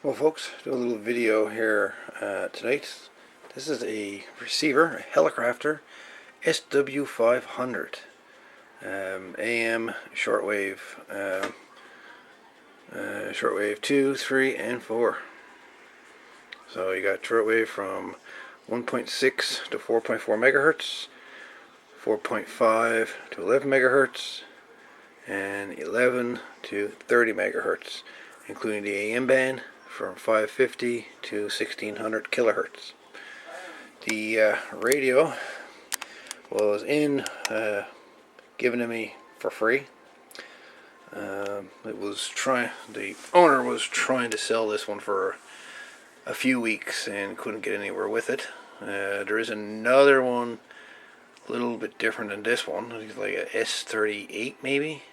Well folks, do a little video here tonight. This is a receiver, a Hallicrafter SW-500 AM shortwave, shortwave 2, 3, and 4. So you got shortwave from 1.6 to 4.4 megahertz, 4.5 to 11 megahertz, and 11 to 30 megahertz, including the AM band from 550 to 1600 kilohertz. The radio was given to me for free. The owner was trying to sell this one for a few weeks and couldn't get anywhere with it. There is another one a little bit different than this one. It's like a S38 maybe,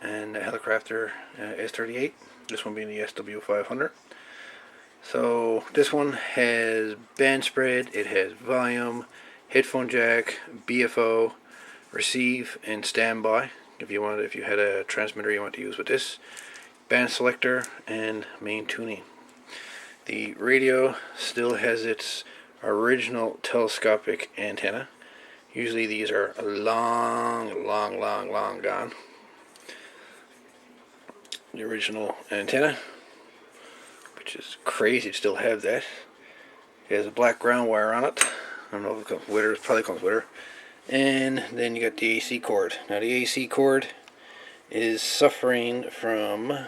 and a Hallicrafter S38. This one being the SW-500. So this one has band spread, it has volume, headphone jack, BFO, receive, and standby. If you had a transmitter you want to use with this, band selector, and main tuning. The radio still has its original telescopic antenna. Usually these are long gone. The original antenna, which is crazy to still have that. It has a black ground wire on it. I don't know if it comes with her. It probably comes with her. And then you got the AC cord. Now the AC cord is suffering from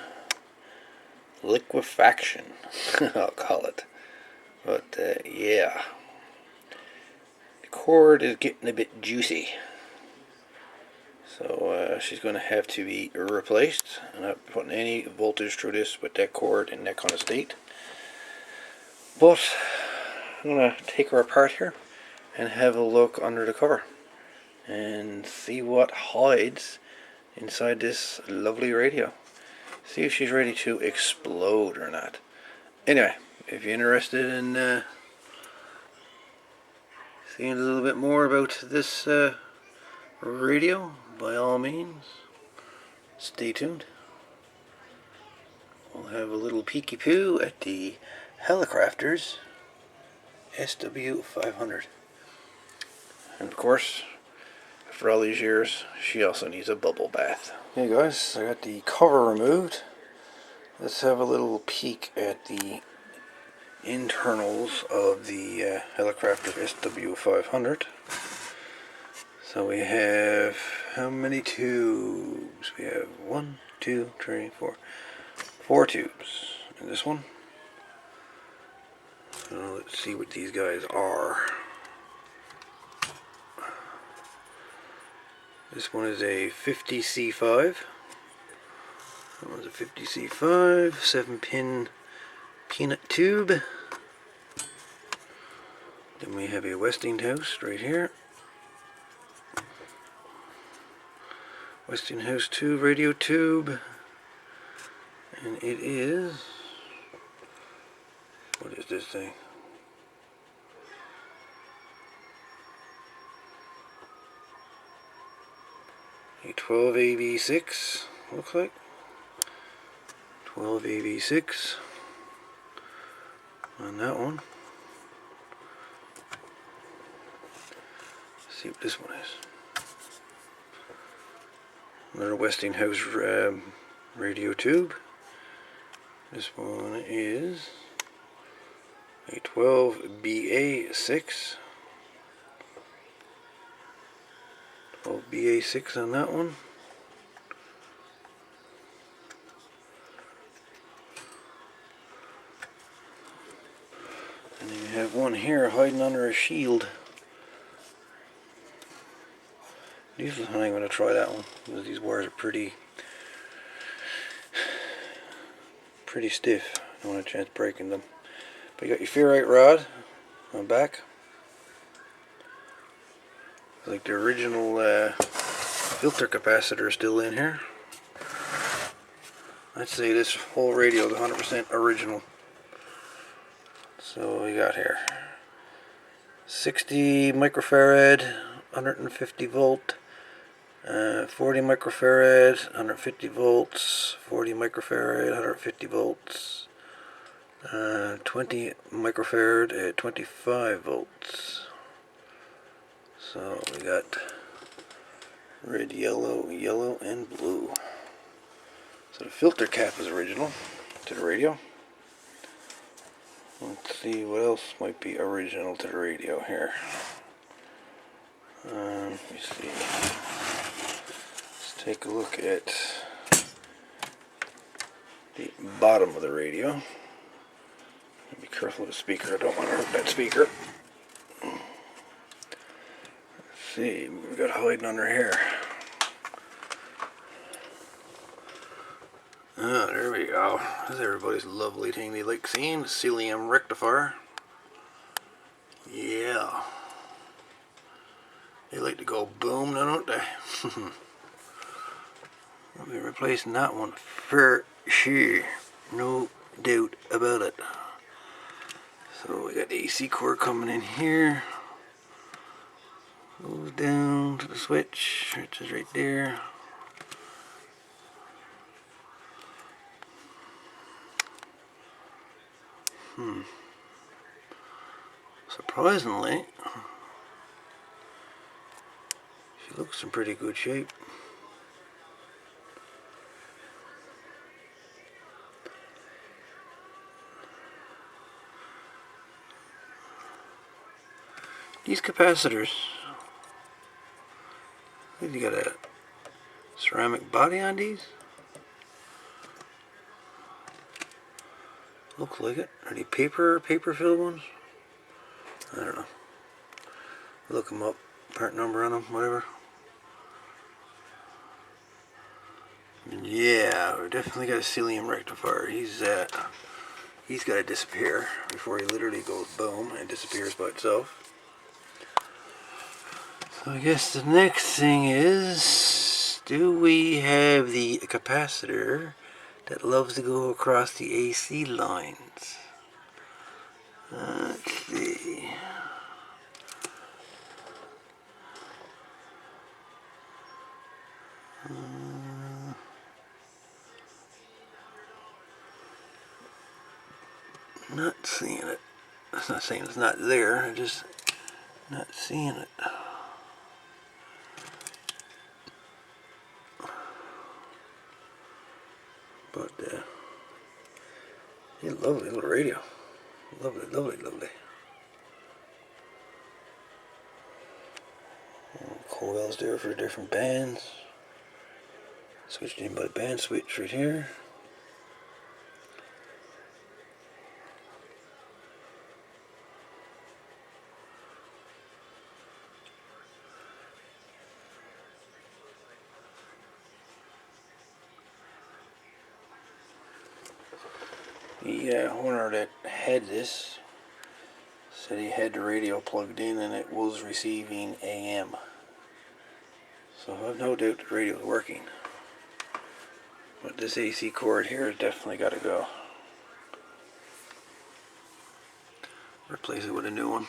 liquefaction, I'll call it. But yeah, the cord is getting a bit juicy. So she's going to have to be replaced. I'm not putting any voltage through this with that cord in that kind of state. But I'm going to take her apart here and have a look under the cover and see what hides inside this lovely radio. See if she's ready to explode or not. Anyway, if you're interested in seeing a little bit more about this radio, by all means, stay tuned. We'll have a little peeky poo at the Hallicrafters SW-500. And of course, after all these years, she also needs a bubble bath. Hey guys, I got the cover removed. Let's have a little peek at the internals of the Hallicrafter SW-500. So we have, how many tubes? We have 1, 2, 3, 4. 4 tubes in this one. So let's see what these guys are. This one is a 50C5. That one's a 50C5, 7-pin peanut tube. Then we have a Westinghouse right here. Westinghouse 2 radio tube, and it is, what is this thing? A 12AV6, looks like. 12AV6 on that one. Let's see what this one is. Another Westinghouse radio tube. This one is a 12BA6. 12BA6 on that one. And then you have one here hiding under a shield. I'm going to try that one because these wires are pretty stiff. I don't want a chance breaking them. But you got your ferrite rod on back. Like the original filter capacitor is still in here. I'd say this whole radio is 100% original. So we got here 60 microfarad, 150 volt. 40 microfarad, 150 volts, 40 microfarad, 150 volts, 20 microfarad at 25 volts. So we got red, yellow, yellow, and blue. So the filter cap is original to the radio. Let's see what else might be original to the radio here. Let me see. Let's take a look at the bottom of the radio. Be careful of the speaker. I don't want to hurt that speaker. Let's see. We got hiding under here. Oh, there we go. This is everybody's lovely thing they like seeing. The cilium rectifier. Yeah. They like to go boom now, don't they? I'll be replacing that one for sure. No doubt about it. So we got the AC cord coming in here. Goes down to the switch, which is right there. Surprisingly, she looks in pretty good shape. These capacitors, you got a ceramic body on these? Looks like it. Are they paper filled ones? I don't know. Look them up. Part number on them, whatever. Yeah, we definitely got a cilium rectifier. He's got to disappear before he literally goes boom and disappears by itself. So I guess the next thing is, do we have the capacitor that loves to go across the AC lines? Let's see. Not seeing it. That's not saying it's not there, I'm just not seeing it. But yeah, lovely little radio. Lovely, lovely, lovely. Coils there for different bands. Switched in by the band switch right here. The owner that had this said he had the radio plugged in and it was receiving AM. So I have no doubt the radio is working. But this AC cord here has definitely got to go. Replace it with a new one.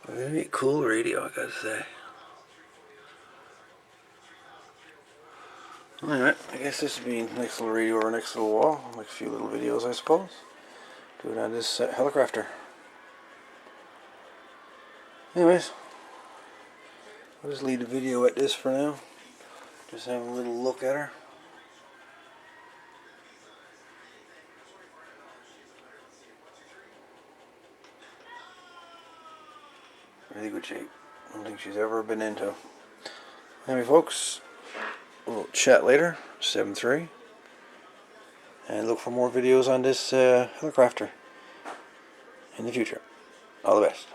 Very cool radio, I gotta say. Alright, I guess this would be next little radio or next little wall. Like a few little videos, I suppose. Do it on this Hallicrafter. Anyways, I'll just leave the video at this for now. Just have a little look at her. Really good shape. I don't think she's ever been into. Anyway, folks, we'll chat later. 7-3. And look for more videos on this Hallicrafter in the future. All the best.